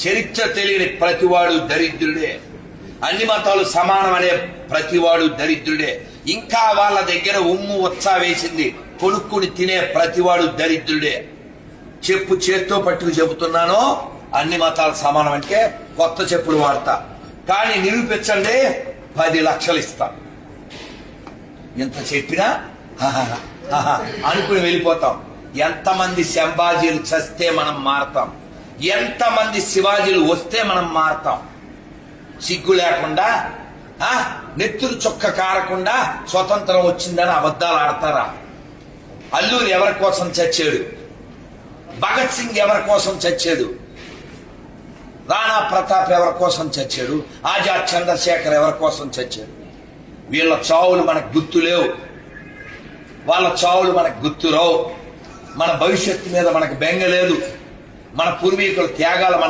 చరిత్ర తెలియని ప్రతివాడు దరిద్రుడే. అన్ని మతాలు సమానం అనే ప్రతివాడు దరిద్రుడే. ఇంకా వాళ్ళ దగ్గర ఉమ్ము ఉత్సా వేసింది కొనుక్కుని తినే ప్రతివాడు దరిద్రుడే. చెప్పు చేత్తో పట్టుకు చెబుతున్నాను, అన్ని మతాలు సమానం అంటే కొత్త చెప్పులు వాడతా. కానీ నిరూపించండి, 10 లక్షలు ఇస్తా. ఎంత చెప్పినా అనుకుని వెళ్ళిపోతాం. ఎంతమంది శంభాజీలు చస్తే మనం మారతాం, ఎంతమంది శివాజీలు వస్తే మనం మారతాం. సిగ్గు లేకుండా, నెత్తురు చొక్క కారకుండా స్వతంత్రం వచ్చిందని అబద్ధాలు ఆడతారా? అల్లూరి ఎవరి కోసం చచ్చాడు? భగత్ సింగ్ ఎవరి కోసం చచ్చాడు? రాణా ప్రతాప్ ఎవరి కోసం చచ్చాడు? ఆజాద్ చంద్రశేఖర్ ఎవరి కోసం చచ్చాడు? వీళ్ళ చావులు మనకు గుర్తు లేవు, వాళ్ళ చావులు మనకు గుర్తురావు. మన భవిష్యత్తు మీద మనకు బెంగ లేదు, మన పూర్వీకుల త్యాగాలు మనకు